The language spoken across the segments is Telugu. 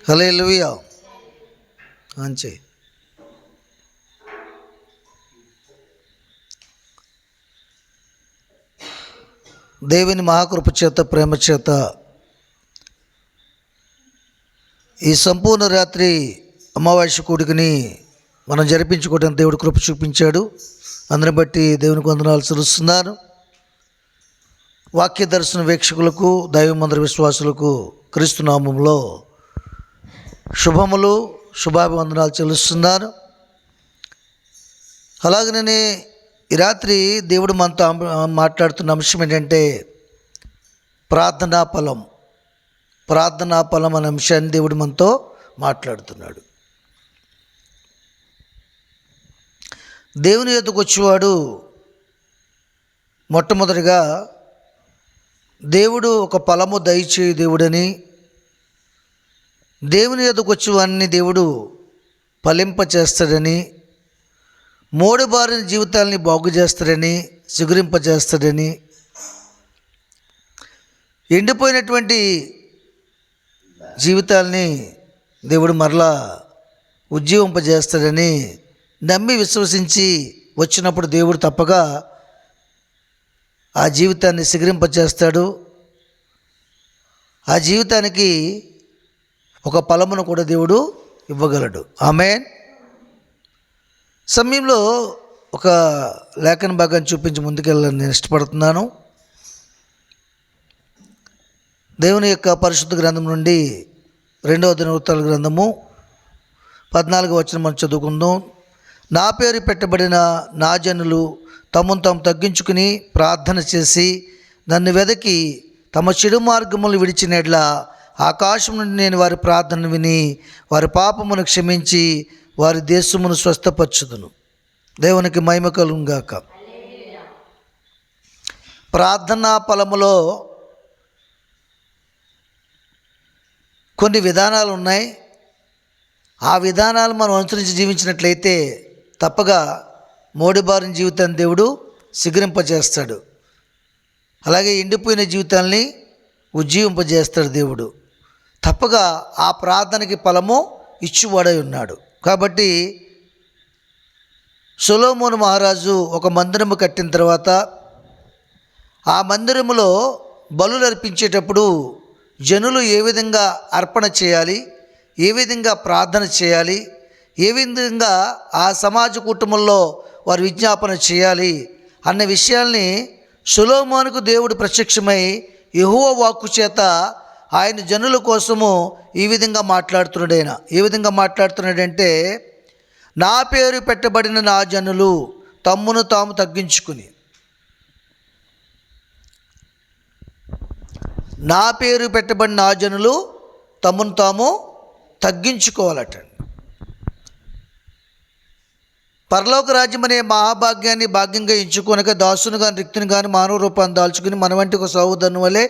హల్లెలూయా. అంచే దేవుని మహాకృప చేత, ప్రేమ చేత ఈ సంపూర్ణ రాత్రి అమావాస్య కూడికని మనం జరిపించుకోవడానికి దేవుడు కృప చూపించాడు. అందరిని బట్టి దేవునికి వందనాలు చెల్లిస్తున్నాను. వాక్య దర్శన వీక్షకులకు, దైవమందిర విశ్వాసులకు క్రీస్తు నామములో శుభములు, శుభాభివందనాలు చెల్లిస్తున్నాను. అలాగనే ఈ రాత్రి దేవుడు మనతో మాట్లాడుతున్న అంశం ఏంటంటే ప్రార్థనా ఫలం. ప్రార్థనా ఫలం అనే అంశాన్ని దేవుడు మనతో మాట్లాడుతున్నాడు. దేవుని యొద్దకు వచ్చేవాడు మొట్టమొదటిగా దేవుడు ఒక ఫలము దయచేయి దేవుడని, దేవుని యొద్దకు వచ్చేవాడిని దేవుడు ఫలింపచేస్తాడని, మోడుబారిన జీవితాలని బాగు చేస్తాడని, చిగురింపజేస్తాడని, ఎండిపోయినటువంటి జీవితాలని దేవుడు మరలా ఉజ్జీవింపజేస్తాడని నమ్మి విశ్వసించి వచ్చినప్పుడు దేవుడు తప్పగా ఆ జీవితాన్ని చిగురింపజేస్తాడు. ఆ జీవితానికి ఒక ఫలమును కూడా దేవుడు ఇవ్వగలడు. ఆమేన్. సమయంలో ఒక లేఖన భాగాన్ని చూపించి ముందుకెళ్ళాలని నేను ఇష్టపడుతున్నాను. దేవుని యొక్క పరిశుద్ధ గ్రంథం నుండి 2వ దినవృత్తాల గ్రంథము 14వ వచనం మనం చదువుకుందాం. నా పేరు పెట్టబడిన నా జనులు తమను తాము తగ్గించుకుని ప్రార్థన చేసి నన్ను వెదకి తమ చెడు మార్గములు విడిచినట్ల ఆకాశం నుండి నేను వారి ప్రార్థన విని వారి పాపమును క్షమించి వారి దేశమును స్వస్థపరచుదును. దేవునికి మహిమ కలుగును గాక. ప్రార్థనా ఫలములో కొన్ని విధానాలు ఉన్నాయి. ఆ విధానాలు మనం అనుసరించి జీవించినట్లయితే తప్పగా మోడిబారిన జీవితాన్ని దేవుడు చిగురింపజేస్తాడు. అలాగే ఎండిపోయిన జీవితాన్ని ఉజ్జీవింపజేస్తాడు దేవుడు. తప్పగా ఆ ప్రార్థనకి ఫలము ఇచ్చువాడై ఉన్నాడు. కాబట్టి సొలొమోను మహారాజు ఒక మందిరము కట్టిన తర్వాత ఆ మందిరములో బలులు అర్పించేటప్పుడు జనులు ఏ విధంగా అర్పణ చేయాలి, ఏ విధంగా ప్రార్థన చేయాలి, ఏ విధంగా ఆ సమాజ కుటుంబంలో వారు విజ్ఞాపన చేయాలి అన్న విషయాల్ని సొలొమోనుకు దేవుడు ప్రత్యక్షమై యెహోవా వాక్కు చేత ఆయన జనుల కోసము ఈ విధంగా మాట్లాడుతున్నాడు. ఆయన ఏ విధంగా మాట్లాడుతున్నాడంటే, నా పేరు పెట్టబడిన నా జనులు తమ్మును తాము తగ్గించుకుని, నా పేరు పెట్టబడిన నా జనులు తమను తాము తగ్గించుకోవాలట. పరలోక రాజ్యం అనే మహాభాగ్యాన్ని భాగ్యంగా ఎంచుకొనక దాసును కానీ రిక్తుని కానీ మానవ రూపాన్ని దాల్చుకుని మన వంటి ఒక సహోదరుని వలె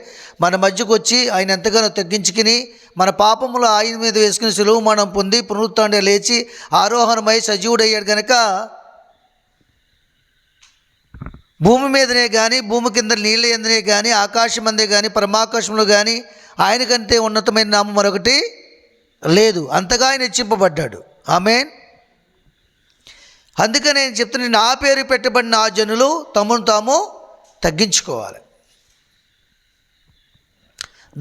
మన మధ్యకు వచ్చి ఆయన ఎంతగానో తగ్గించుకుని మన పాపములు ఆయన మీద వేసుకుని సులువు మరణం పొంది పునరుత్థానం లేచి ఆరోహణమై సజీవుడయ్యాడు కనుక భూమి మీదనే కానీ భూమి కింద నీళ్ళ ఎందనే కానీ ఆకాశం అందే కానీ పరమాకాశంలో కానీ ఆయన కంటే ఉన్నతమైన నామం మరొకటి లేదు. అంతగా ఆయన హెచ్చింపబడ్డాడు. ఆమేన్. అందుకని నేను చెప్తున్నాను, నా పేరు పెట్టబడిన ఆ జనులు తమను తాము తగ్గించుకోవాలి.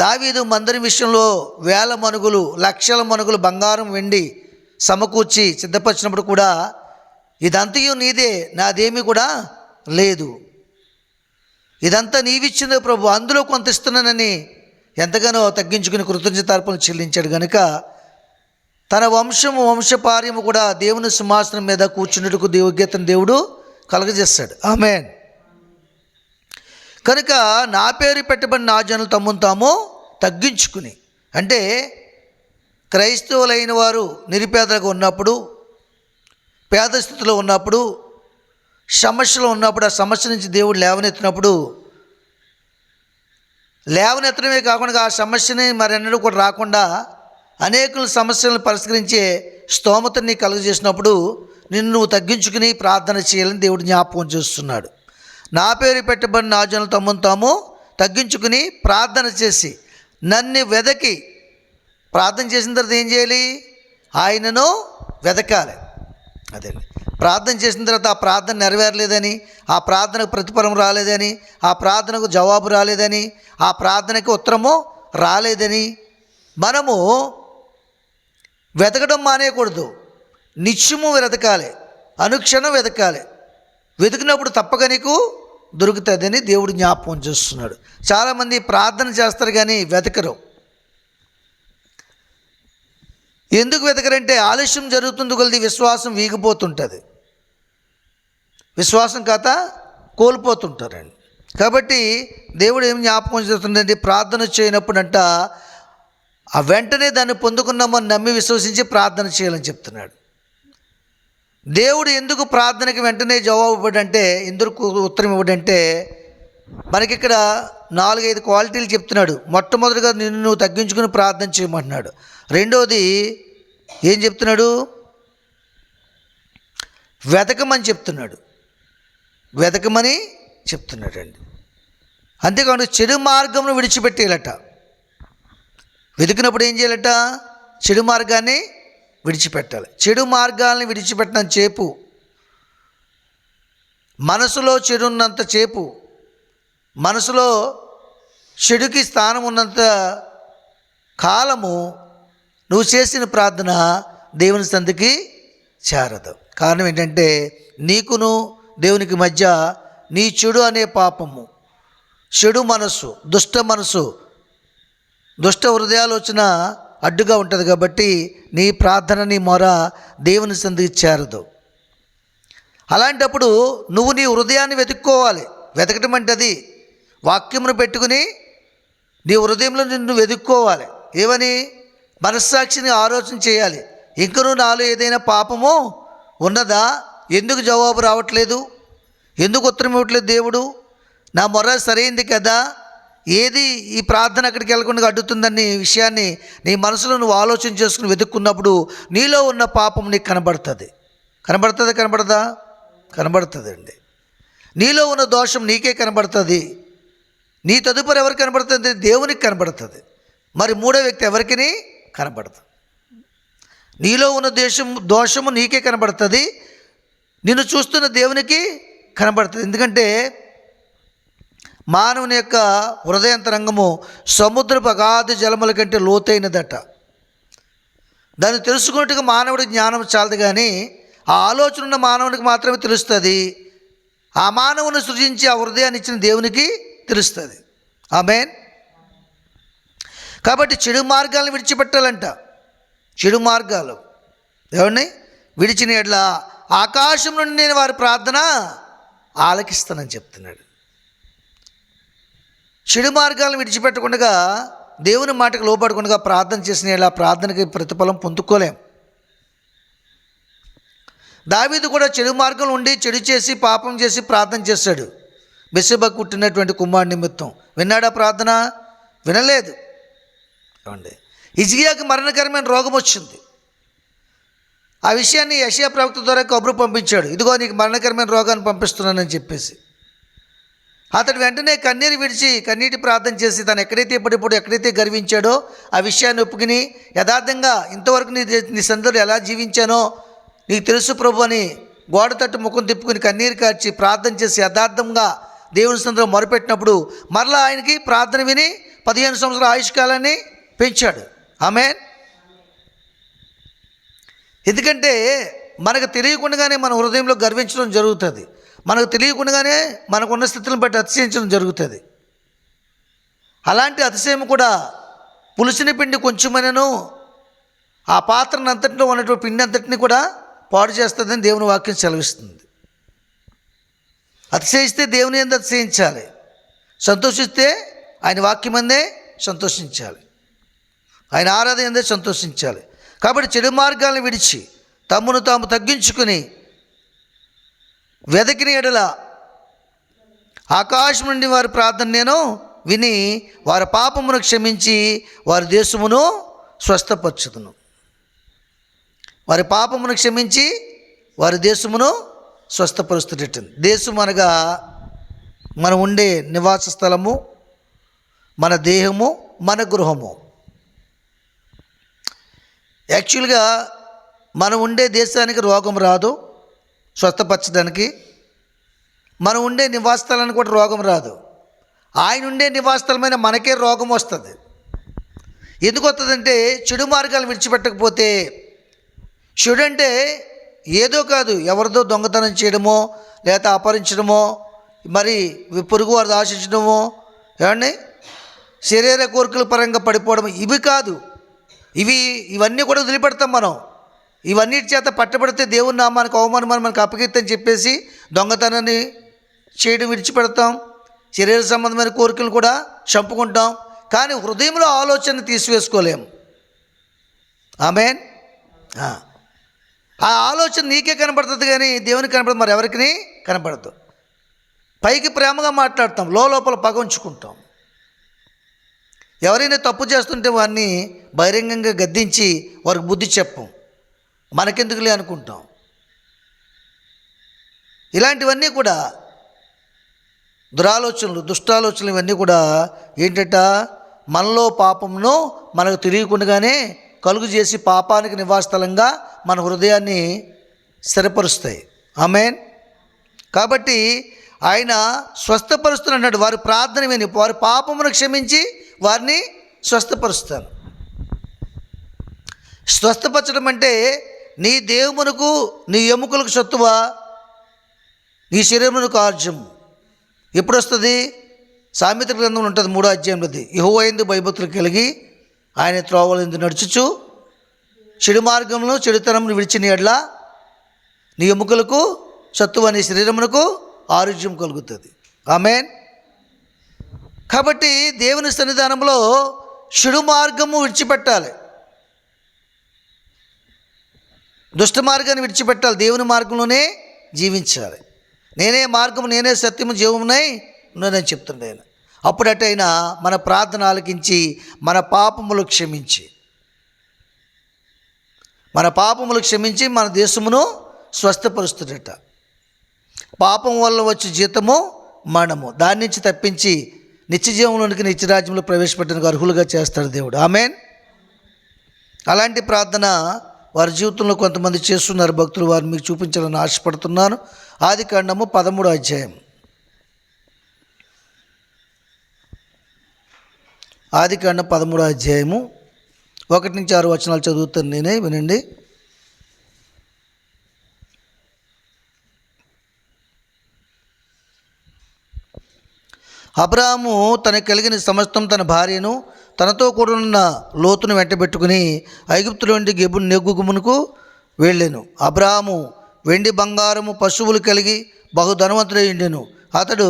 దావీదు మందిరం విషయంలో వేల మనుగులు, లక్షల మనుగులు బంగారం వెండి సమకూర్చి సిద్ధపరిచినప్పుడు కూడా ఇదంతయు నీదే, నాదేమీ కూడా లేదు, ఇదంతా నీవిచ్చిందే ప్రభు, అందులో కొంత ఇస్తున్నానని ఎంతగానో తగ్గించుకుని కృతజ్ఞతార్పణలు చెల్లించాడు. కనుక తన వంశపార్యము కూడా దేవుని సింహాసనం మీద కూర్చున్నట్టుకు యోగ్యతను దేవుడు కలగజేస్తాడు. ఆమేన్. కనుక నా పేరు పెట్టబడిన నా జనులు తమను తాము తగ్గించుకుని, అంటే క్రైస్తవులైన వారు నిరుపేదలుగా ఉన్నప్పుడు, పేద స్థితిలో ఉన్నప్పుడు, సమస్యలో ఉన్నప్పుడు, ఆ సమస్య నుంచి దేవుడు లేవనెత్తినప్పుడు, లేవనెత్తడమే కాకుండా ఆ సమస్యని మరెన్నడూ కూడా రాకుండా అనేక సమస్యలను పరిష్కరించే స్తోమతని కలుగజేసినప్పుడు నిన్ను నువ్వు తగ్గించుకుని ప్రార్థన చేయాలని దేవుడు జ్ఞాపకం చేస్తున్నాడు. నా పేరు పెట్టబడిన నా జనులు తమను తాము తగ్గించుకుని ప్రార్థన చేసి నన్ను వెదకి ప్రార్థన చేసిన తర్వాత ఏం చేయాలి? ఆయనను వెతకాలి. అదే ప్రార్థన చేసిన తర్వాత ఆ ప్రార్థన నెరవేరలేదని, ఆ ప్రార్థనకు ప్రతిఫలం రాలేదని, ఆ ప్రార్థనకు జవాబు రాలేదని, ఆ ప్రార్థనకు ఉత్తరము రాలేదని మనము వెతకడం మానేయకూడదు. నిత్యము వెతకాలి, అనుక్షణం వెతకాలి. వెతికినప్పుడు తప్పక నీకు దొరుకుతుందని దేవుడు జ్ఞాపకం చేస్తున్నాడు. చాలామంది ప్రార్థన చేస్తారు కానీ వెతకరు. ఎందుకు వెతకరంటే ఆలస్యం జరుగుతుంది కొలది విశ్వాసం వీగిపోతుంటుంది, విశ్వాసం కాత కోల్పోతుంటారండి. కాబట్టి దేవుడు ఏం జ్ఞాపకం చేస్తుందంటే ప్రార్థన చేయనప్పుడంట ఆ వెంటనే దాన్ని పొందుకున్నామని నమ్మి విశ్వసించి ప్రార్థన చేయాలని చెప్తున్నాడు. దేవుడు ఎందుకు ప్రార్థనకి వెంటనే జవాబు ఇవ్వడంటే, ఎందుకు ఉత్తరం ఇవ్వడంటే మనకిక్కడ 4-5 క్వాలిటీలు చెప్తున్నాడు. మొట్టమొదటిగా నిన్ను నువ్వు తగ్గించుకుని ప్రార్థన చేయమంటున్నాడు. రెండోది ఏం చెప్తున్నాడు? వెతకమని చెప్తున్నాడు, వెతకమని చెప్తున్నాడండి. అంతేకాకుండా చెడు మార్గంను విడిచిపెట్టేయాలట. వెతికినప్పుడు ఏం చేయాలట? చెడు మార్గాన్ని విడిచిపెట్టాలి. చెడు మార్గాల్ని విడిచిపెట్టిన చేపు, మనసులో చెడు ఉన్నంత చేపు, మనసులో చెడుకి స్థానం ఉన్నంత కాలము నువ్వు చేసిన ప్రార్థన దేవుని సంధికి చేరదు. కారణం ఏంటంటే నీకును దేవునికి మధ్య నీ చెడు అనే పాపము, చెడు మనసు, దుష్ట మనసు, దుష్ట హృదయాలోచన అడ్డుగా ఉంటుంది. కాబట్టి నీ ప్రార్థన, నీ మొర దేవుని సంధికి చేరదు. అలాంటప్పుడు నువ్వు నీ హృదయాన్ని వెతుక్కోవాలి. వెతకటం అంటే అది వాక్యమును పెట్టుకుని నీ హృదయంలో నిన్ను వెతుక్కోవాలి. ఏమని? మనస్సాక్షిని ఆలోచన చేయాలి. ఇంకనూ నాలో ఏదైనా పాపము ఉన్నదా? ఎందుకు జవాబు రావట్లేదు? ఎందుకు ఉత్తరం ఇవ్వట్లేదు దేవుడు? నా మొర సరైంది కదా? ఏది ఈ ప్రార్థన అక్కడికి వెళ్ళకుండా అడ్డుతుందని విషయాన్ని నీ మనసులో నువ్వు ఆలోచన చేసుకుని వెతుక్కున్నప్పుడు నీలో ఉన్న పాపం నీకు కనబడుతుంది. కనబడుతుందా? కనబడదా? కనబడుతుంది అండి. నీలో ఉన్న దోషం నీకే కనబడుతుంది. నీ తదుపరి ఎవరికి కనబడుతుంది? దేవునికి కనబడుతుంది. మరి మూడో వ్యక్తి ఎవరికి కనబడుతుంది? నీలో ఉన్న దోషము నీకే కనబడుతుంది, నిన్ను చూస్తున్న దేవునికి కనబడుతుంది. ఎందుకంటే మానవుని యొక్క హృదయాంతరంగము సముద్రపు అగాధ జలముల కంటే లోతైనదట. దాన్ని తెలుసుకున్నట్టుగా మానవుడికి జ్ఞానం చాలదు, కానీ ఆ ఆలోచన ఉన్న మానవునికి మాత్రమే తెలుస్తుంది. ఆ మానవుని సృజించి ఆ హృదయాన్ని ఇచ్చిన దేవునికి తెలుస్తుంది. ఆమేన్. కాబట్టి చెడు మార్గాలను విడిచిపెట్టాలంట. చెడు మార్గాలు ఎవరిని విడిచిన ఎడ్ల ఆకాశం నుండి నేను వారి ప్రార్థన ఆలకిస్తానని చెప్తున్నాడు. చెడు మార్గాలను విడిచిపెట్టకుండా దేవుని మాటకు లోపడకుండా ప్రార్థన చేసిన ఇలా ప్రార్థనకి ప్రతిఫలం పొందుకోలేం. దావీదు కూడా చెడు మార్గంలో ఉండి చెడు చేసి పాపం చేసి ప్రార్థన చేశాడు. బెత్షెబకు పుట్టినటువంటి కుమారుడి నిమిత్తం. విన్నాడా ప్రార్థన? వినలేదు. ఏమండి, హిజ్కియాకి మరణకరమైన రోగం వచ్చింది. ఆ విషయాన్ని యెషయా ప్రవక్త ద్వారా కబురు పంపించాడు. ఇదిగో నీకు మరణకరమైన రోగాన్ని పంపిస్తున్నానని చెప్పేసి అతడు వెంటనే కన్నీరు విడిచి కన్నీటి ప్రార్థన చేసి తను ఎక్కడైతే ఇప్పుడు ఎక్కడైతే గర్వించాడో ఆ విషయాన్ని ఒప్పుకుని యథార్థంగా ఇంతవరకు నీ సందర్భంలో ఎలా జీవించానో నీకు తెలుసు ప్రభు అని గోడ తట్టు ముఖం తిప్పుకుని కన్నీరు కార్చి ప్రార్థన చేసి యథార్థంగా దేవుని సందర్భంలో మొరపెట్టినప్పుడు మరలా ఆయనకి ప్రార్థన విని 15 సంవత్సరాల ఆయుష్కాలాన్ని పెంచాడు. ఆమేన్. ఎందుకంటే మనకు తెలియకుండానే మన హృదయంలో గర్వించడం జరుగుతుంది. మనకు తెలియకుండానే మనకున్న స్థితులను బట్టి అతిశయించడం జరుగుతుంది. అలాంటి అతిశయం కూడా పులిసిన పిండి కొంచెమైనను ఆ పాత్రను అంతటిలో ఉన్నటువంటి పిండి అంతటిని కూడా పాడు చేస్తుందని దేవుని వాక్యం సెలవిస్తుంది. అతిశయిస్తే దేవుని యందు అతిశయించాలి, సంతోషిస్తే ఆయన వాక్యమందే సంతోషించాలి, ఆయన ఆరాధన యందే సంతోషించాలి. కాబట్టి చెడు మార్గాలను విడిచి తమ్మును తాము తగ్గించుకుని వెదకిన ఎడల ఆకాశం నుండి వారి ప్రార్థన నేను విని వారి పాపమును క్షమించి వారి దేశమును స్వస్థపరచుదును. వారి పాపమును క్షమించి వారి దేశమును స్వస్థపరుస్తున్నట్టుంది. దేశం అనగా మనం ఉండే నివాస స్థలము, మన దేహము, మన గృహము. యాక్చువల్గా మనం ఉండే దేశానికి రోగం రాదు, స్వస్థపరచడానికి. మనం ఉండే నివాసస్థలానికి కూడా రోగం రాదు. ఆయన ఉండే నివాసస్థలమైన మనకే రోగం వస్తుంది. ఎందుకు వస్తుందంటే చెడు మార్గాలు విడిచిపెట్టకపోతే. చెడు అంటే ఏదో కాదు, ఎవరిదో దొంగతనం చేయడమో, లేకపోతే అపహరించడమో, మరి పొరుగు వారిని ఆశించడమో, ఏమండి శరీర కోరికల పరంగా పడిపోవడం, ఇవి కాదు. ఇవన్నీ కూడా వదిలిపెడతాం మనం. ఇవన్నిటి చేత పట్టబడితే దేవుని నామానికి అవమానం మనకు అపకీర్తని చెప్పేసి దొంగతనాన్ని చేయడం విడిచిపెడతాం. శరీర సంబంధమైన కోరికలు కూడా చంపుకుంటాం. కానీ హృదయంలో ఆలోచన తీసివేసుకోలేము. ఆమేన్. ఆ ఆలోచన నీకే కనపడుతుంది కానీ దేవునికి కనపడదు, మరి ఎవరికి కనపడదు. పైకి ప్రేమగా మాట్లాడతాం, లోపల పగ ఉంచుకుంటాం. ఎవరైనా తప్పు చేస్తుంటే వారిని బహిరంగంగా గద్దించి వారికి బుద్ధి చెప్పం, మనకెందుకులే అనుకుంటాం. ఇలాంటివన్నీ కూడా దురాలోచనలు, దుష్టాలోచనలు, ఇవన్నీ కూడా ఏంటంట మనలో పాపమును మనకు తెలియకుండానే కలుగు చేసి పాపానికి నివాసస్థలంగా మన హృదయాన్ని స్థిరపరుస్తాయి. ఆమేన్. కాబట్టి ఆయన స్వస్థపరుస్తున్నాడు. వారి ప్రార్థన విని వారి పాపమును క్షమించి వారిని స్వస్థపరుస్తాను. స్వస్థపరచడం అంటే నీ దేవునికి, నీ ఎముకలకు సత్తువా, నీ శరీరమునకు ఆర్జము. ఎప్పుడు వస్తుంది? సామెతల గ్రంథంలో ఉంటుంది 3వ అధ్యాయంలోది. యెహోవా యందు భయభక్తులు కలిగి ఆయన త్రోవలందు నడుచుచు చెడు మార్గంలో చెడుతనమును విడిచిన యెడల నీ ఎముకలకు సత్తువ, నీ శరీరమునకు ఆరోగ్యం కలుగుతుంది. ఆమేన్. కాబట్టి దేవుని సన్నిధానంలో చెడు మార్గము విడిచిపెట్టాలి, దుష్ట మార్గాన్ని విడిచిపెట్టాలి, దేవుని మార్గంలోనే జీవించాలి. నేనే మార్గము, నేనే సత్యము, జీవమునై ఉన్నానని చెప్తుండే ఆయన. అప్పుడటైనా మన ప్రార్థన ఆలకించి మన పాపములు క్షమించి మన దేశమును స్వస్థపరుస్తుడట. పాపం వల్ల వచ్చే జీతము మరణము, దాని నుంచి తప్పించి నిత్య జీవంలోనికి, నిత్యరాజ్యంలో ప్రవేశపెట్టడానికి అర్హులుగా చేస్తాడు దేవుడు. ఆమేన్. అలాంటి ప్రార్థన వారి జీవితంలో కొంతమంది చేస్తున్నారు భక్తులు. వారిని మీకు చూపించాలని ఆశపడుతున్నాను. ఆదికాండము 13వ అధ్యాయం. ఆదికాండం 13వ అధ్యాయము 1 నుంచి 6 వచనాలు చదువుతాను నేనే, వినండి. అబ్రాహాము తనకు కలిగిన సమస్తం, తన భార్యను, తనతో కూడా ఉన్న లోతును వెంటబెట్టుకుని ఐగుప్తులో నుండి నెగ్గుమునకు వెళ్ళాను. అబ్రాహాము వెండి బంగారము పశువులు కలిగి బహుధనవంతుడై ఉండెను. అతడు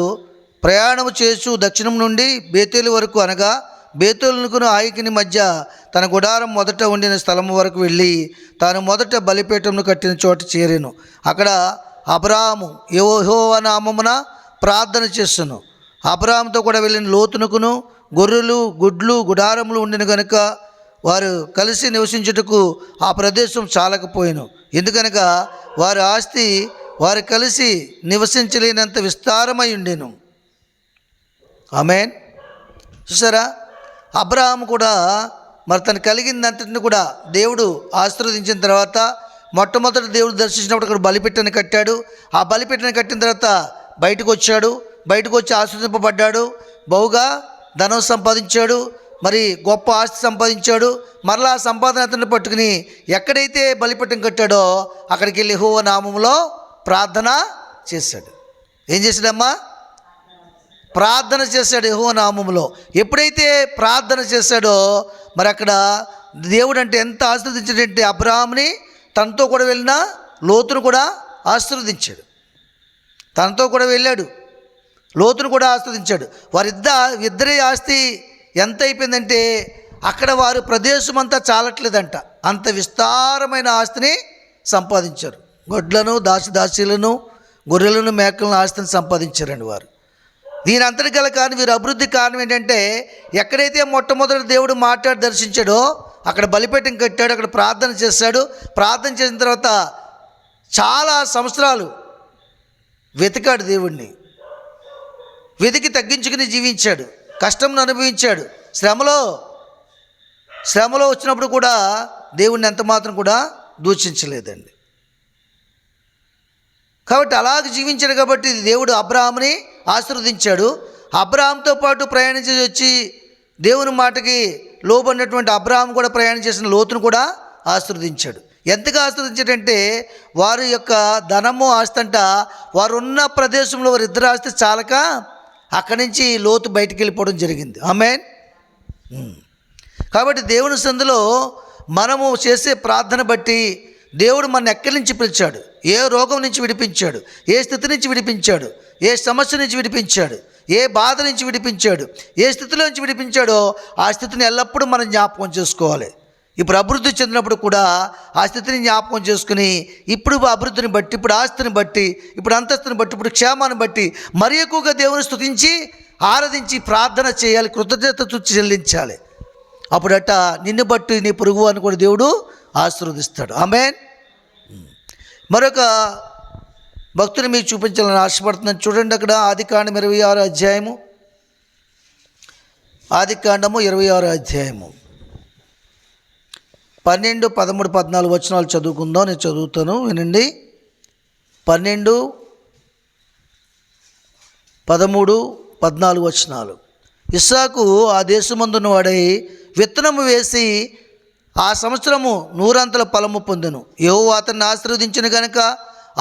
ప్రయాణము చేస్తూ దక్షిణం నుండి బేతేలు వరకు, అనగా బేతేలునకును ఆయికిని మధ్య తన గుడారం మొదట ఉండిన స్థలము వరకు వెళ్ళి తాను మొదట బలిపీఠమును కట్టిన చోట చేరాను. అక్కడ అబ్రాహాము యెహోవా నామమున ప్రార్థన చేస్తాను. అబ్రాహాముతో కూడా వెళ్ళిన లోతునకును గొర్రెలు, గుడ్లు, గుడారములు ఉండిన గనుక వారు కలిసి నివసించుటకు ఆ ప్రదేశం చాలకపోయాను. ఎందుకనగా వారి ఆస్తి వారు కలిసి నివసించలేనంత విస్తారమై ఉండెను. ఆమేన్. చూసారా, అబ్రాహాము కూడా మరి తను కలిగిందంతటిని కూడా దేవుడు ఆశీర్వదించిన తర్వాత మొట్టమొదటి దేవుడు దర్శించినప్పుడు అక్కడ బలిపీఠాన్ని కట్టాడు. ఆ బలిపీఠాన్ని కట్టిన తర్వాత బయటకు వచ్చాడు. బయటకు వచ్చి ఆశీర్వదింపబడ్డాడు. బహుగా ధనం సంపాదించాడు, మరి గొప్ప ఆస్తి సంపాదించాడు. మరలా ఆ సంపాదన అతన్ని పట్టుకుని ఎక్కడైతే బలిపీఠం కట్టాడో అక్కడికి వెళ్ళి యెహోవా నామములో ప్రార్థన చేశాడు. ఏం చేశాడమ్మా? ప్రార్థన చేశాడు యెహోవా నామములో. ఎప్పుడైతే ప్రార్థన చేశాడో మరి అక్కడ దేవుడు అంటే ఎంత ఆశీర్వదించాడంటే అబ్రాహాముని, తనతో కూడా వెళ్ళిన లోతును కూడా ఆశీర్వదించాడు. తనతో కూడా వెళ్ళాడు, లోతును కూడా ఆశీర్వదించాడు. ఇద్దరి ఆస్తి ఎంత అయిపోయిందంటే అక్కడ వారు ప్రదేశం అంతా చాలట్లేదంట, అంత విస్తారమైన ఆస్తిని సంపాదించారు. గొడ్లను, దాసీలను, గొర్రెలను, మేకలను ఆస్తిని సంపాదించారండి వారు. దీని అంతటి గల కారణం, వీరి అభివృద్ధి కారణం ఏంటంటే ఎక్కడైతే మొట్టమొదటి దేవుడు మాట్లాడి దర్శించాడో అక్కడ బలిపీఠం కట్టాడు, అక్కడ ప్రార్థన చేశాడు. ప్రార్థన చేసిన తర్వాత చాలా సంవత్సరాలు వెతికాడు దేవుణ్ణి. వెతికి తగ్గించుకుని జీవించాడు, కష్టంను అనుభవించాడు. శ్రమలో వచ్చినప్పుడు కూడా దేవుణ్ణి ఎంత మాత్రం కూడా దూషించలేదండి. కాబట్టి అలాగ జీవించాడు కాబట్టి దేవుడు అబ్రాహాముని ఆశీర్వదించాడు. అబ్రాహాంతో పాటు ప్రయాణించి వచ్చి దేవుని మాటకి లోబడినటువంటి అబ్రాహాం కూడా ప్రయాణం చేసిన లోతును కూడా ఆశీర్వదించాడు. ఎంతగా ఆశీర్వదించాడంటే వారి యొక్క ధనము ఆస్తి అంట, వారు ఉన్న ప్రదేశంలో వారి ఇద్దరు ఆస్తి చాలక అక్కడి నుంచి లోతు బయటికి వెళ్ళిపోవడం జరిగింది. ఆమేన్. కాబట్టి దేవుని సందులో మనము చేసే ప్రార్థన బట్టి దేవుడు మన ఎక్కడి నుంచి పిలిచాడు, ఏ రోగం నుంచి విడిపించాడు, ఏ స్థితి నుంచి విడిపించాడు, ఏ సమస్య నుంచి విడిపించాడు, ఏ బాధ నుంచి విడిపించాడు, ఏ స్థితిలో నుంచి విడిపించాడో ఆ స్థితిని ఎల్లప్పుడూ మనం జ్ఞాపకం చేసుకోవాలి. ఇప్పుడు అభివృద్ధి చెందినప్పుడు కూడా ఆ స్థితిని జ్ఞాపకం చేసుకుని ఇప్పుడు అభివృద్ధిని బట్టి, ఇప్పుడు ఆస్తిని బట్టి, ఇప్పుడు అంతస్తుని బట్టి, ఇప్పుడు క్షేమాన్ని బట్టి మరి ఎక్కువగా దేవుని స్తుతించి ఆరాధించి ప్రార్థన చేయాలి, కృతజ్ఞత చెల్లించాలి. అప్పుడట నిన్ను బట్టి నీ పొరుగు అని కూడా దేవుడు ఆశీర్వదిస్తాడు. ఆమేన్. మరొక భక్తుని మీకు చూపించాలని ఆశపడుతున్నాను. చూడండి, అక్కడ ఆదికాండం 26 అధ్యాయము, ఆదికాండము 26 అధ్యాయము 12, 13, 14 వచనాలు చదువుకుందాం. నేను చదువుతాను, వినండి. 12, 13, 14 వచనాలు. ఇస్సాకు ఆ దేశమందున్న వాడై విత్తనము వేసి ఆ సంవత్సరము 100 ఫలము పొందెను. యెహోవా అతన్ని ఆశీర్వదించిన గనుక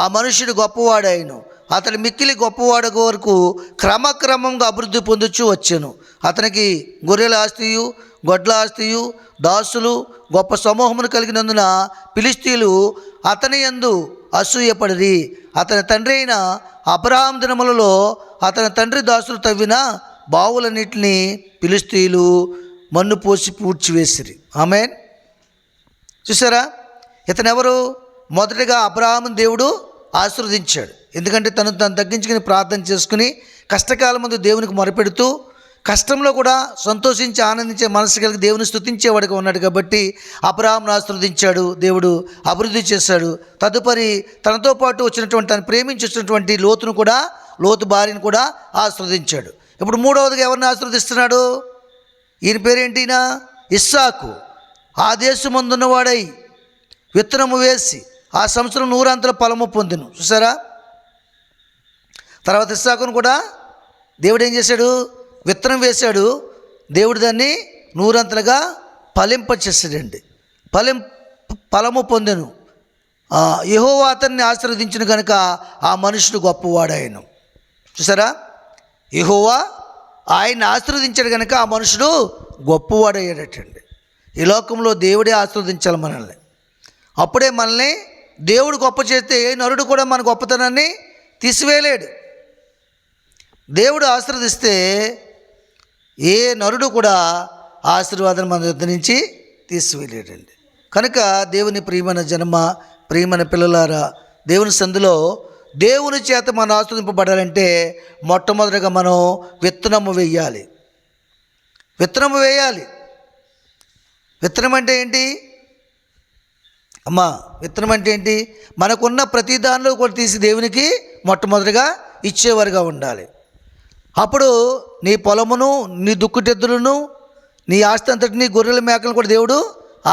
ఆ మనుష్యుడు గొప్పవాడాయను. అతడు మిక్కిలి గొప్పవాడ వరకు క్రమక్రమంగా అభివృద్ధి పొందుచూ వచ్చాను. అతనికి గొర్రెల ఆస్తియు, గొడ్ల ఆస్తియు, దాసులు, గొప్ప సమూహమును కలిగినందున ఫిలిష్తీయులు అతని యందు అసూయపడిరి. అతని తండ్రి అయిన అబ్రాహాం దినములలో అతని తండ్రి దాసులు తవ్విన బావులన్నిటిని ఫిలిష్తీయులు మన్ను పోసి పూడ్చివేసిరి. ఆమేన్. చూసారా, ఇతను ఎవరు? మొదటగా అబ్రాహామును దేవుడు ఆశీర్వదించాడు. ఎందుకంటే తను తగ్గించుకుని ప్రార్థన చేసుకుని కష్టకాలం ముందు దేవునికి మొరపెడుతూ కష్టంలో కూడా సంతోషించి ఆనందించే మనసు కలిగి దేవుని స్తుతించేవాడిగా ఉన్నాడు కాబట్టి అబ్రాహామును ఆశీర్వదించాడు. దేవుడు అభివృద్ధి చేశాడు. తదుపరి తనతో పాటు వచ్చినటువంటి, తను ప్రేమించి వచ్చినటువంటి లోతు భార్యను కూడా ఆశీర్వదించాడు. ఇప్పుడు మూడవదిగా ఎవరిని ఆశీర్వదిస్తున్నాడు? ఈయన పేరేంటినా? ఇస్సాకు. ఆ దేశమందున్నవాడై విత్తనము వేసి ఆ సంవత్సరం 100 ఫలము పొందెను. చూసారా, తర్వాత ఇస్సాకును కూడా దేవుడు ఏం చేశాడు? విత్తనం వేశాడు. దేవుడు దాన్ని 100 ఫలింపచేసాడండి. ఫలము పొందెను. యెహోవా అతన్ని ఆశీర్వదించిన కనుక ఆ మనుషుడు గొప్పవాడాయను. చూసారా, యెహోవా ఆయన్ని ఆశీర్వదించాడు కనుక ఆ మనుషుడు గొప్పవాడయ్యాడటండి. ఈ లోకంలో దేవుడే ఆశీర్వదించాలి మనల్ని. అప్పుడే మనల్ని దేవుడు గొప్ప చేస్తే ఏ నరుడు కూడా మన గొప్పతనాన్ని తీసివేయలేడు. దేవుడు ఆశీర్వదిస్తే ఏ నరుడు కూడా ఆశీర్వాదం మన యొద్ద నుంచి తీసివేయలేడండి. కనుక దేవుని ప్రియమైన జన్మ, ప్రియమైన పిల్లలారా, దేవుని సందులో దేవుని చేత మనం ఆశీర్వదింపబడాలంటే మొట్టమొదటిగా మనం విత్తనము వేయాలి. విత్తనము వేయాలి. విత్తనం అంటే ఏంటి అమ్మా? విత్తనం అంటే ఏంటి? మనకున్న ప్రతి దానిలో కూడా తీసి దేవునికి మొట్టమొదటిగా ఇచ్చేవారుగా ఉండాలి. అప్పుడు నీ పొలమును, నీ దుక్కుటెద్దులను, నీ ఆస్తి అంతటిని, గొర్రెల మేకలను కూడా దేవుడు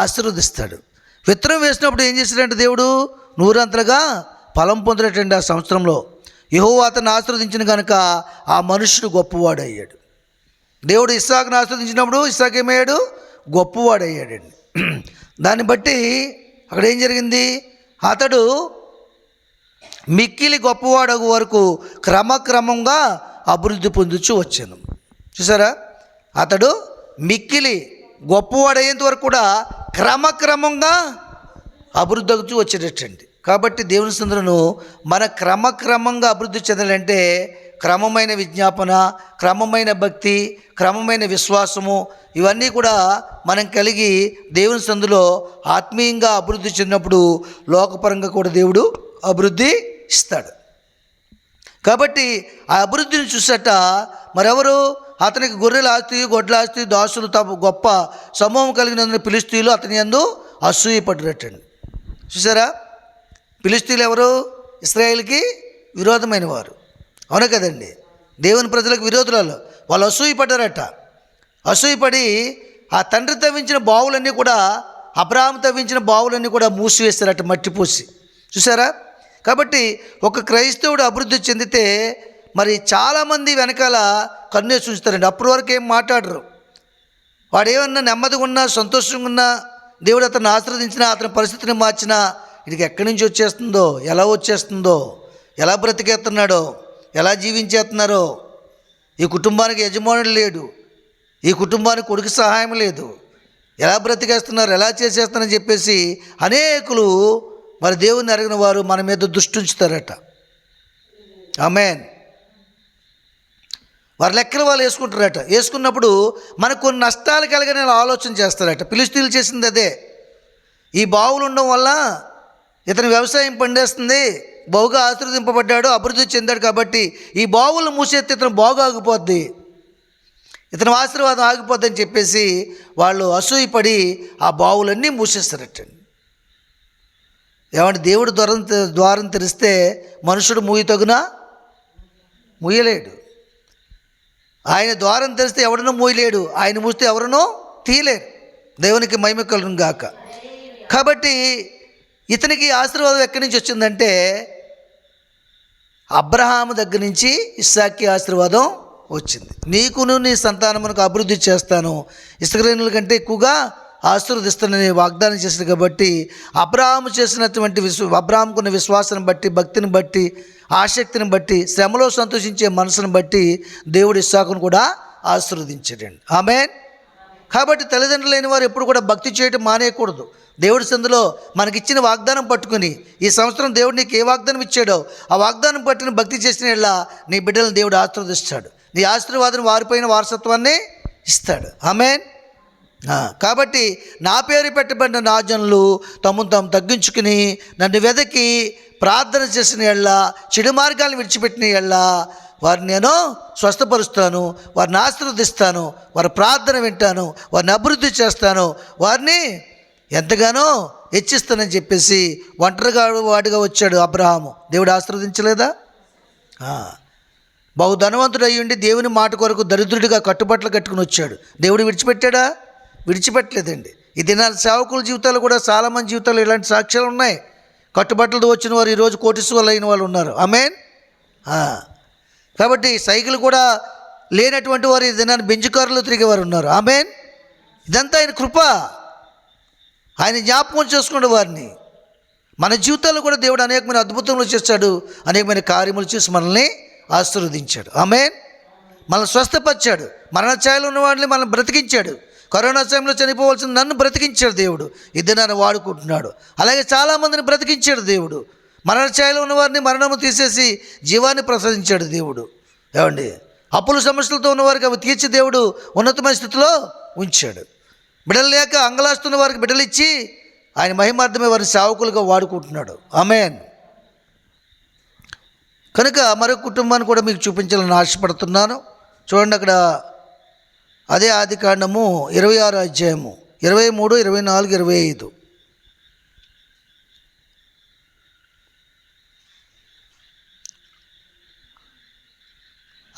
ఆశీర్వదిస్తాడు. విత్తనం వేసినప్పుడు ఏం చేశాడంటే దేవుడు 100 ఫలం పొందినట్టండి. ఆ సంవత్సరంలో యెహోవా అతన్ని ఆశీర్వదించిన కనుక ఆ మనుష్యుడు గొప్పవాడు అయ్యాడు. దేవుడు ఇస్సాకును ఆశీర్వదించినప్పుడు ఇస్సాకు ఏమయ్యాడు? గొప్పవాడు అయ్యాడండి. దాన్ని బట్టి అక్కడ ఏం జరిగింది? అతడు మిక్కిలి గొప్పవాడగు వరకు క్రమక్రమంగా అభివృద్ధి పొందుచూ వచ్చాను. చూసారా, అతడు మిక్కిలి గొప్పవాడయ్యేంత వరకు కూడా క్రమక్రమంగా అభివృద్ధి అవుతూ వచ్చేటట్టండి. కాబట్టి దేవుని సందులను మన క్రమక్రమంగా అభివృద్ధి చెందాలంటే క్రమమైన విజ్ఞాపన, క్రమమైన భక్తి, క్రమమైన విశ్వాసము, ఇవన్నీ కూడా మనం కలిగి దేవుని సందులో ఆత్మీయంగా అభివృద్ధి చెందినప్పుడు లోకపరంగా కూడా దేవుడు అభివృద్ధి ఇస్తాడు. కాబట్టి ఆ అభివృద్ధిని చూసట మరెవరు? అతనికి గొర్రెల ఆస్తి, గొడ్ల ఆస్తి, దాసులు, గొప్ప సమూహం కలిగినందున ఫిలిష్తీయులు అతని యందు అసూయపడ్డటండి. చూసారా, ఫిలిష్తీయులు ఎవరు? ఇశ్రాయేలుకి విరోధమైన వారు. అవును కదండి, దేవుని ప్రజలకు విరోధులలో వాళ్ళు అసూయపడ్డారట. అసూయపడి ఆ తండ్రి తవ్వించిన బావులన్నీ కూడా అబ్రహాము తవ్వించిన బావులన్నీ కూడా మూసివేస్తారట, మట్టిపోసి. చూసారా? కాబట్టి ఒక క్రైస్తవుడు అభివృద్ధి చెందితే మరి చాలామంది వెనకాల కన్నేసి ఉంచుతారండి. అప్పటి వరకు ఏం మాట్లాడరు. వాడు ఏమన్నా నెమ్మదిగా ఉన్నా, సంతోషంగా ఉన్నా, దేవుడు అతను ఆశీర్వదించినా, అతని పరిస్థితిని మార్చినా, వీడికి ఎక్కడి నుంచి వచ్చేస్తుందో, ఎలా వచ్చేస్తుందో, ఎలా బ్రతికేస్తున్నాడో, ఎలా జీవించేస్తున్నారో, ఈ కుటుంబానికి యజమానుడు లేడు, ఈ కుటుంబానికి కొడుకు సహాయం లేదు, ఎలా బ్రతికేస్తున్నారు, ఎలా చేసేస్తున్నారని చెప్పేసి అనేకులు మరి దేవుని ఎరిగిన వారు మన మీద దృష్టి ఉంచుతారట. ఆమేన్. వారి లెక్కలు వాళ్ళు వేసుకుంటారట. వేసుకున్నప్పుడు మనకు కొన్ని నష్టాలు కలిగిన ఆలోచన చేస్తారట. ఫిలిష్తీయులు చేసింది అదే. ఈ బావులు ఉండడం వల్ల ఇతని వ్యవసాయం పండేస్తుంది, బహుగా ఆశీర్వదింపబడ్డాడు, అభివృద్ధి చెందాడు, కాబట్టి ఈ బావులు మూసేస్తే ఇతను బాగు ఆగిపోద్ది, ఇతని ఆశీర్వాదం ఆగిపోద్ది అని చెప్పేసి వాళ్ళు అసూయపడి ఆ బావులన్నీ మూసేస్తారటండి. ఏమంటే దేవుడు ద్వారం తెరిస్తే మనుషుడు మూయతగునా? మూయలేడు. ఆయన ద్వారం తెరిస్తే ఎవడనో మూయలేడు, ఆయన మూస్తే ఎవరినో తీయలేరు. దేవునికి మహిమ కలుగును గాక. కాబట్టి ఇతనికి ఆశీర్వాదం ఎక్కడి నుంచి వచ్చిందంటే అబ్రహాము దగ్గర నుంచి ఇస్సాకి ఆశీర్వాదం వచ్చింది. నీకును నీ సంతానమునకు అభివృద్ధి చేస్తాను, ఇశ్రాయేలీయుల కంటే ఎక్కువగా ఆశీర్వదిస్తానని వాగ్దానం చేసింది. కాబట్టి అబ్రహాము చేసినటువంటి అబ్రహాముకున్న విశ్వాసాన్ని బట్టి, భక్తిని బట్టి, ఆసక్తిని బట్టి, శ్రమలో సంతోషించే మనసును బట్టి దేవుడు ఇస్సాకును కూడా ఆశీర్వదించాడండి. ఆమేన్. కాబట్టి తల్లిదండ్రులు లేని వారు ఎప్పుడు కూడా భక్తి చేయడం మానేయకూడదు. దేవుడి సందులో మనకిచ్చిన వాగ్దానం పట్టుకుని, ఈ సంవత్సరం దేవుడు నీకు ఏ వాగ్దానం ఇచ్చాడో ఆ వాగ్దానం పట్టుకుని భక్తి చేసిన యెడల నీ బిడ్డలను దేవుడు ఆశీర్వదిస్తాడు. నీ ఆశీర్వాదం వారిపైన వారసత్వాన్ని ఇస్తాడు. ఆమేన్. కాబట్టి నా పేరు పెట్టబడిన నా జనులు తమను తాము తగ్గించుకుని నన్ను వెదకి ప్రార్థన చేసిన యెడల, చెడు మార్గాలను విడిచిపెట్టిన యెడల వారిని నేను స్వస్థపరుస్తాను, వారిని ఆశీర్వదిస్తాను, వారి ప్రార్థన వింటాను, వారిని అభివృద్ధి చేస్తాను, వారిని ఎంతగానో హెచ్చిస్తానని చెప్పేసి ఒంటరిగా వాడిగా వచ్చాడు అబ్రహాము. దేవుడు ఆశీర్వదించలేదా? బహు ధనవంతుడు అయ్యుండి దేవుని మాట కొరకు దరిద్రుడిగా కట్టుబట్టలు కట్టుకుని వచ్చాడు. దేవుడు విడిచిపెట్టాడా? విడిచిపెట్టలేదండి. ఈ దినాల సేవకుల జీవితాలు కూడా చాలామంది జీవితాలు ఇలాంటి సాక్ష్యాలు ఉన్నాయి. కట్టుబట్టలతో వచ్చిన వారు ఈరోజు కోటీశ్వరులు అయిన వాళ్ళు ఉన్నారు. ఆమేన్. కాబట్టి సైకిల్ కూడా లేనటువంటి వారు ఈ దినాన్ని బెంచ్ కారులో తిరిగేవారు ఉన్నారు. ఆమేన్. ఇదంతా ఆయన కృప. ఆయన జ్ఞాపకం చేసుకునే వారిని మన జీవితాల్లో కూడా దేవుడు అనేకమైన అద్భుతములు చేశాడు, అనేకమైన కార్యములు చేసి మనల్ని ఆశీర్వదించాడు. ఆమేన్. మనల్ని స్వస్థపరిచాడు, మరణ ఛాయలో ఉన్న వాడిని మనల్ని బ్రతికించాడు. కరోనా సమయంలో చనిపోవాల్సిన నన్ను బ్రతికించాడు దేవుడు. ఇది నన్ను వాడుకుంటున్నాడు. అలాగే చాలామందిని బ్రతికించాడు దేవుడు. మరణ ఛాయలో ఉన్నవారిని మరణము తీసేసి జీవాన్ని ప్రసాదించాడు దేవుడు. ఏమండి, అప్పుల సమస్యలతో ఉన్నవారికి అవి తీర్చి దేవుడు ఉన్నతమైన స్థితిలో ఉంచాడు. బిడ్డలు లేక అంగలాస్తున్న వారికి బిడ్డలు ఇచ్చి ఆయన మహిమార్థమే వారిని సేవకులుగా వాడుకుంటున్నాడు. ఆమేన్. కనుక మరొక కుటుంబాన్ని కూడా మీకు చూపించాలని ఆశపడుతున్నాను. చూడండి, అక్కడ అదే ఆదికాండము 26 అధ్యాయము 23, 24, 25.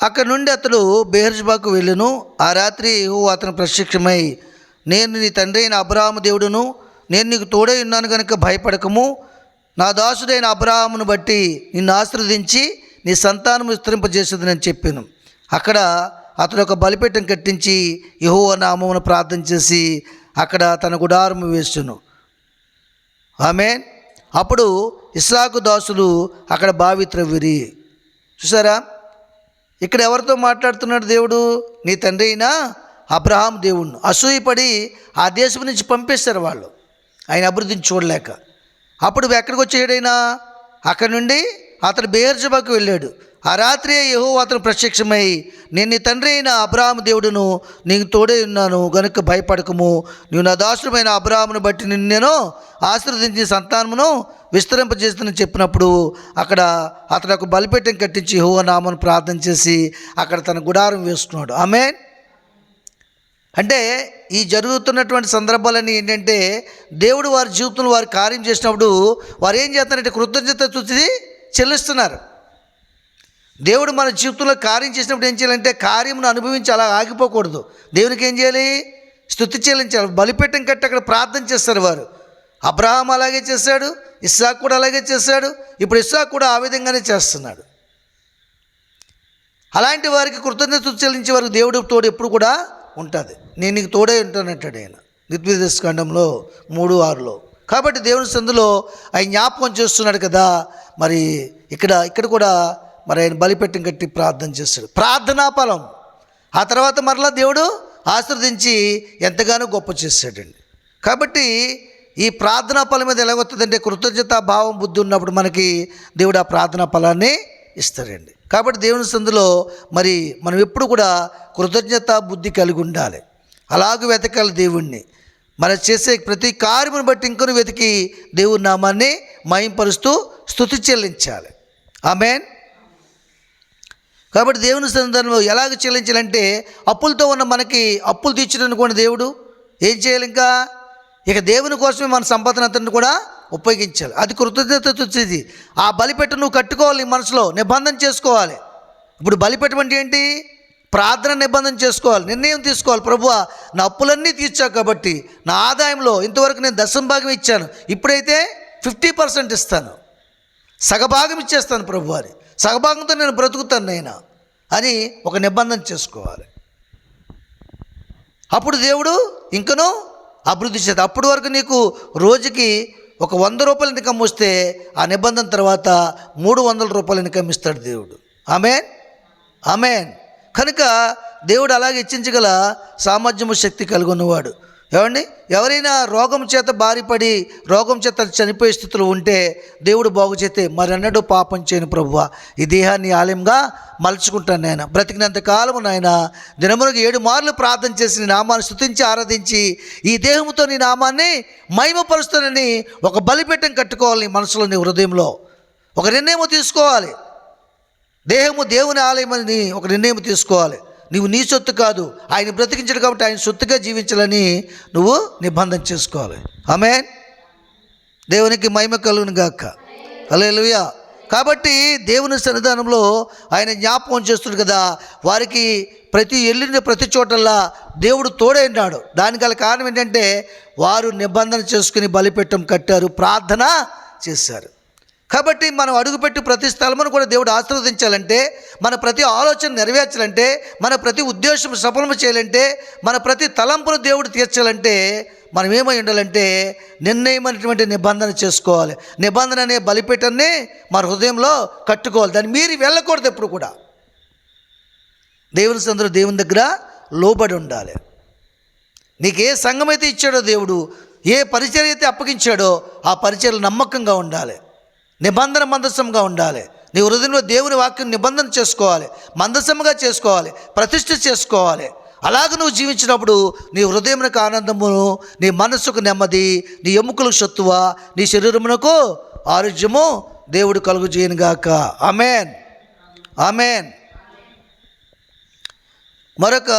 అక్కడ నుండి అతడు బెయేర్షెబాకు వెళ్ళెను. ఆ రాత్రి యెహోవా అతను ప్రత్యక్షమై, నేను నీ తండ్రి అయిన అబ్రహాము దేవుడును, నేను నీకు తోడై ఉన్నాను కనుక భయపడకము, నా దాసుడైన అబ్రహామును బట్టి నిన్ను ఆశీర్వదించి నీ సంతానము విస్తరింపజేసేదని చెప్పాను. అక్కడ అతడు ఒక బలిపీఠం కట్టించి యెహోవా నామమున ప్రార్థన చేసి అక్కడ తన గుడారము వేసును. ఆమేన్. అప్పుడు ఇస్సాకు దాసులు అక్కడ బావి త్రవ్విరి. చూసారా, ఇక్కడ ఎవరితో మాట్లాడుతున్నాడు దేవుడు? నీ తండ్రి అయినా అబ్రహాం దేవుణ్ణి. అసూయపడి ఆ దేశం నుంచి పంపేశారు వాళ్ళు, ఆయన అభివృద్ధిని చూడలేక. అప్పుడు ఎక్కడికి వచ్చాడైనా? అక్కడి నుండి అతను బెయేర్షెబాకు వెళ్ళాడు. ఆ రాత్రి యెహోవా అతను ప్రత్యక్షమై, నేను నీ తండ్రి అయిన అబ్రహాము దేవుడును, నీకు తోడే ఉన్నాను గనుక భయపడకము, నీవు నా దాసుడమైన అబ్రహామును బట్టి నిన్ను నేను ఆశీర్వదించి సంతానమును విస్తరింపజేస్తుందని చెప్పినప్పుడు అక్కడ అతను ఒక బలిపీఠం కట్టించి యెహోవా నామమును ప్రార్థన చేసి అక్కడ తన గుడారం వేసుకున్నాడు. ఆమేన్. అంటే ఈ జరుగుతున్నటువంటి సందర్భాలన్నీ ఏంటంటే దేవుడు వారి జీవితంలో వారి కార్యం చేసినప్పుడు వారు ఏం చేస్తారంటే కృతజ్ఞత స్తుతి చెల్లిస్తున్నారు. దేవుడు మన జీవితంలో కార్యం చేసినప్పుడు ఏం చేయాలంటే కార్యమును అనుభవించి అలా ఆగిపోకూడదు. దేవునికి ఏం చేయాలి? స్తుతి చెల్లించాలి. బలిపీఠం కట్టి అక్కడ ప్రార్థన చేస్తారు వారు. అబ్రహాం అలాగే చేశాడు, ఇస్సాకు కూడా అలాగే చేశాడు, ఇప్పుడు ఇస్సాకు కూడా ఆ విధంగానే చేస్తున్నాడు. అలాంటి వారికి కృతజ్ఞత చెల్లించే వారికి దేవుడు తోడు ఎప్పుడు కూడా ఉంటుంది. నేను నీకు తోడే ఉంటానంటాడు ఆయన ద్వితీయోపదేశకాండంలో 3:6. కాబట్టి దేవుని సందులో ఆయన జ్ఞాపకం చేస్తున్నాడు కదా. మరి ఇక్కడ కూడా మరి ఆయన బలిపీఠం కట్టి ప్రార్థన చేస్తాడు. ప్రార్థనా ఫలం ఆ తర్వాత మరలా దేవుడు ఆశీర్వదించి ఎంతగానో గొప్ప చేశాడండి. కాబట్టి ఈ ప్రార్థనా ఫలం మీద ఎలాగొస్తుందంటే కృతజ్ఞతా భావం బుద్ధి ఉన్నప్పుడు మనకి దేవుడు ఆ ప్రార్థనా ఫలాన్ని ఇస్తారండి. కాబట్టి దేవుని సందులో మరి మనం ఎప్పుడు కూడా కృతజ్ఞతా బుద్ధి కలిగి ఉండాలి. అలాగే వెతకాలి దేవుణ్ణి. మనం చేసే ప్రతి కార్యమును బట్టి ఇంకొన్ని వెతికి దేవుని నామాన్ని మహింపరుస్తూ స్తుతి చెల్లించాలి. ఆమేన్. కాబట్టి దేవుని సన్నిధానంలో ఎలాగ చెల్లించాలంటే అప్పులతో ఉన్న మనకి అప్పులు తీర్చడానికి దేవుడు ఏం చేయాలి? ఇంకా ఇక దేవుని కోసమే మన సంపదనంతని కూడా ఉపయోగించాలి. అది కృతజ్ఞత వచ్చేది. ఆ బలిపెట్టు నువ్వు కట్టుకోవాలి, మనసులో నిబంధన చేసుకోవాలి. ఇప్పుడు బలిపెట్టం అంటే ఏంటి? ప్రార్థన నిబంధన చేసుకోవాలి, నిర్ణయం తీసుకోవాలి. ప్రభువా, నా అప్పులన్నీ తీర్చావు కాబట్టి నా ఆదాయంలో ఇంతవరకు నేను దశంభాగం ఇచ్చాను, ఇప్పుడైతే 50% ఇస్తాను, సగభాగం ఇచ్చేస్తాను ప్రభువారి, సగభాగంతో నేను బ్రతుకుతాను నైనా అని ఒక నిబంధన చేసుకోవాలి. అప్పుడు దేవుడు ఇంకనూ అభివృద్ధి చేద్దాం. అప్పటి వరకు నీకు రోజుకి ఒక 100 రూపాయలు ఇన్కమ్ వస్తే ఆ నిబంధన తర్వాత 300 రూపాయలు ఇన్కమ్ ఇస్తాడు దేవుడు. ఆమేన్, ఆమేన్. కనుక దేవుడు అలాగే ఇచ్చించగల సామర్థ్యము శక్తి కలిగి ఉన్నవాడు. ఏమండి, ఎవరైనా రోగం చేత బారిపడి రోగం చేత చనిపోయే స్థితిలో ఉంటే దేవుడు బాగు చేస్తే మరెన్నడూ పాపం చేయను ప్రభువా, ఈ దేహాన్ని ఆలయంగా మలుచుకుంటాను నాయన, బ్రతికినంత కాలము నాయన దినమునకు 7 మార్లు ప్రార్థన చేసి నీ నామాన్ని స్తుతించి ఆరాధించి ఈ దేహంతో నీ నామాన్ని మహిమపరుస్తానని ఒక బలిపీఠం కట్టుకోవాలి. నీ మనసులో, నీ హృదయంలో ఒక నిర్ణయం తీసుకోవాలి. దేహము దేవుని ఆలయం అని ఒక నిర్ణయం తీసుకోవాలి. నువ్వు నీ సొత్తు కాదు, ఆయన బ్రతికించడు కాబట్టి ఆయన సొత్తుగా జీవించాలని నువ్వు నిబంధన చేసుకోవాలి. ఆమేన్. దేవునికి మహిమ కలుగును గాక. హల్లెలూయా. కాబట్టి దేవుని సన్నిధానంలో ఆయన జ్ఞాపకం చేస్తున్నాడు కదా, వారికి వెళ్ళిన ప్రతి చోటల్లా దేవుడు తోడైనాడు. దానికి గల కారణం ఏంటంటే వారు నిబంధన చేసుకుని బలిపీఠం కట్టారు, ప్రార్థన చేశారు. కాబట్టి మనం అడుగుపెట్టి ప్రతి స్థలమును కూడా దేవుడు ఆశీర్వదించాలంటే, మన ప్రతి ఆలోచన నెరవేర్చాలంటే, మన ప్రతి ఉద్దేశం సఫలము చేయాలంటే, మన ప్రతి తలంపును దేవుడు తీర్చాలంటే మనం ఏమై ఉండాలంటే నిర్ణయమైనటువంటి నిబంధన చేసుకోవాలి. నిబంధన అనే బలిపీఠాన్ని మన హృదయంలో కట్టుకోవాలి. దాన్ని మీరి వెళ్ళకూడదు. ఎప్పుడు కూడా దేవుని సందులో దేవుని దగ్గర లోబడి ఉండాలి. నీకు ఏ సంఘం అయితే ఇచ్చాడో దేవుడు, ఏ పరిచర్య అయితే అప్పగించాడో ఆ పరిచర్యలు నమ్మకంగా ఉండాలి, నిబంధన మందసంగా ఉండాలి. నీ హృదయంలో దేవుని వాక్యం నిబంధన చేసుకోవాలి, మందసముగా చేసుకోవాలి, ప్రతిష్ఠ చేసుకోవాలి. అలాగ నువ్వు జీవించినప్పుడు నీ హృదయమునకు ఆనందమును, నీ మనస్సుకు నెమ్మది, నీ ఎముకలకు సత్తువ, నీ శరీరమునకు ఆరోగ్యము దేవుడు కలుగు చేయనుగాక. ఆమేన్, ఆమేన్. మరొక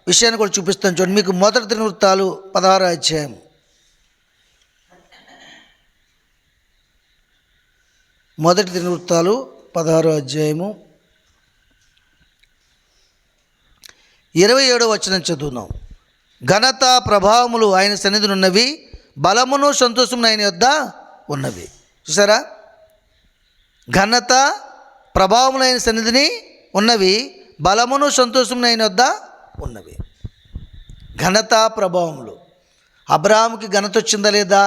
విషయాన్ని కూడా చూపిస్తాను చూడండి. మీకు మొదటి దినవృత్తాలు 16వ అధ్యాయం. మొదటి దినవృత్తాలు 16వ అధ్యాయము 27వ వచనం చదువుదాం. ఘనత ప్రభావములు ఆయన సన్నిధిని ఉన్నవి, బలమును సంతోషమును ఆయన యొద్ద ఉన్నవి. చూసారా? ఘనత ప్రభావములు ఆయన సన్నిధిని ఉన్నవి, బలమును సంతోషమును ఆయన యొద్ద ఉన్నవి. ఘనత ప్రభావములు. అబ్రహాముకి ఘనత వచ్చిందా లేదా?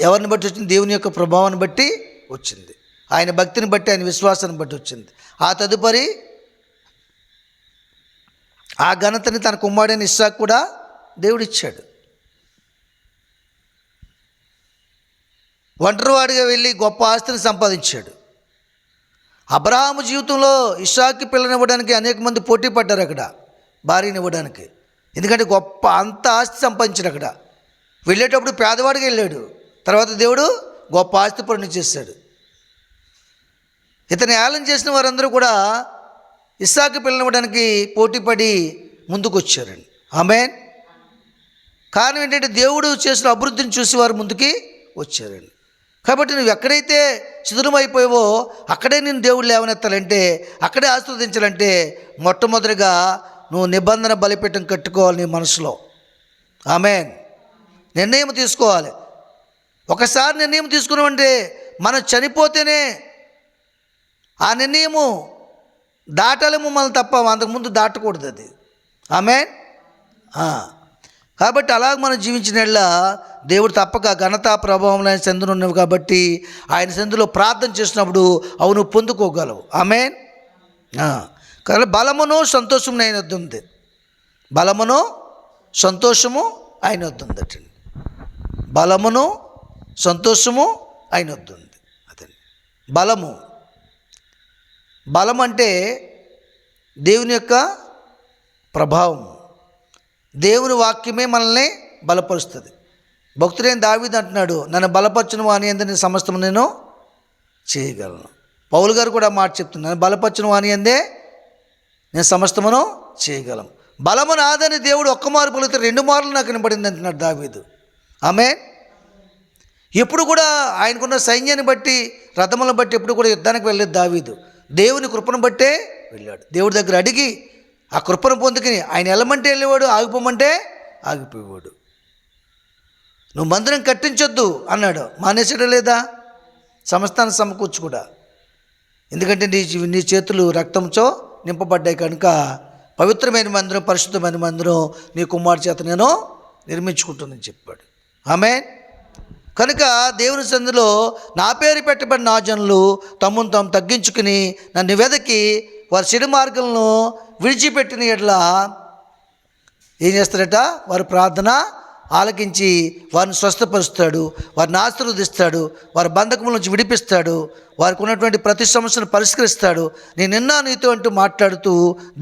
ఎవరిని బట్టి వచ్చింది? దేవుని యొక్క ప్రభావాన్ని బట్టి వచ్చింది, ఆయన భక్తిని బట్టి, ఆయన విశ్వాసాన్ని బట్టి వచ్చింది. ఆ తదుపరి ఆ ఘనతని తన కుమారుడైన ఇస్సాకు కూడా దేవుడిచ్చాడు. ఒంటరివాడిగా వెళ్ళి గొప్ప ఆస్తిని సంపాదించాడు. అబ్రహాము జీవితంలో ఇస్సాకుకి పిల్లనివ్వడానికి అనేక మంది పోటీ పడ్డారు అక్కడ, భార్యనివ్వడానికి. ఎందుకంటే గొప్ప అంత ఆస్తి సంపాదించాడు. అక్కడ వెళ్ళేటప్పుడు పేదవాడిగా వెళ్ళాడు, తర్వాత దేవుడు గొప్ప ఆస్తి పనులు చేశాడు. ఇతను ఏలం చేసిన వారందరూ కూడా ఇస్సాకు పిల్లనివ్వడానికి పోటీపడి ముందుకు వచ్చారండి. ఆమేన్. కారణం ఏంటంటే దేవుడు చేసిన అభివృద్ధిని చూసి వారు ముందుకి వచ్చారండి. కాబట్టి నువ్వు ఎక్కడైతే శిథిలమైపోయావో అక్కడే నేను దేవుడు లేవనెత్తాలంటే, అక్కడే ఆశీర్వదించాలంటే మొట్టమొదటిగా నువ్వు నిబంధన బలిపీఠం కట్టుకోవాలి నీ మనసులో. ఆమేన్. నిర్ణయం తీసుకోవాలి. ఒకసారి నిర్ణయం తీసుకున్నామంటే మనం చనిపోతేనే ఆ నిర్ణయము దాటాలేమో మనం తప్ప అంతకుముందు దాటకూడదు అది. ఆమేన్. కాబట్టి అలాగ మనం జీవించిన దేవుడు తప్పక ఘనత ప్రభావం ఆయన సందులో ఉన్నవి కాబట్టి ఆయన సందులో ప్రార్థన చేసినప్పుడు అవును పొందుకోగలవు. ఆమేన్. కాబట్టి బలమును సంతోషము ఆయన వద్ద ఉంది. బలమును సంతోషము ఆయన వద్ద ఉందటండి. బలమును సంతోషము ఆయన వద్ద ఉంది. అదండి బలము. బలం అంటే దేవుని యొక్క ప్రభావం. దేవుని వాక్యమే మనల్ని బలపరుస్తుంది. భక్తుడైన దావీదు అంటున్నాడు, నన్ను బలపరచును వాని యందే నేను సమస్తము నేను చేయగలను. పౌలు గారు కూడా మాట చెప్తున్నాను, నన్ను బలపరచును వాని యందే నేను సమస్తమును చేయగలను. బలము నాదని దేవుడు ఒక్క మారు పలికితే 2 మార్లు నాకు వినపడింది అంటున్నాడు దావీదు. ఆమేన్. ఎప్పుడు కూడా ఆయనకున్న సైన్యాన్ని బట్టి రథములను బట్టి ఎప్పుడు కూడా యుద్ధానికి వెళ్ళలేదు దావీదు. దేవుని కృపను బట్టే వెళ్ళాడు. దేవుడి దగ్గర అడిగి ఆ కృపను పొందుకుని ఆయన వెళ్ళమంటే వెళ్ళేవాడు, ఆగిపోమంటే ఆగిపోయేవాడు. నువ్వు మందిరం కట్టించొద్దు అన్నాడు, మానేసాడా లేదా? సమస్తాన్ని సమకూర్చు కూడా. ఎందుకంటే నీ చేతులు రక్తంతో నింపబడ్డాయి కనుక పవిత్రమైన మందిరం, పరిశుద్ధమైన మందిరం నీ కుమారుడి చేత నేను నిర్మించుకుంటుందని చెప్పాడు. ఆమేన్. కనుక దేవుని సన్నిధిలో నా పేరు పెట్టబడిన నా జనులు తమ్మును తాము తగ్గించుకుని నన్ను వెదకి వారి చెడు మార్గాలను విడిచిపెట్టిన యెడల ఏం చేస్తాడట? వారి ప్రార్థన ఆలకించి వారిని స్వస్థపరుస్తాడు, వారిని ఆశీర్వదిస్తాడు, వారి బంధకముల నుంచి విడిపిస్తాడు, వారికి ఉన్నటువంటి ప్రతి సమస్యను పరిష్కరిస్తాడు. నేను నిన్న నీతో అంటూ మాట్లాడుతూ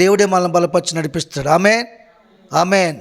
దేవుడే మనల్ని బలపరిచి నడిపిస్తాడు. ఆమేన్. ఆమేన్.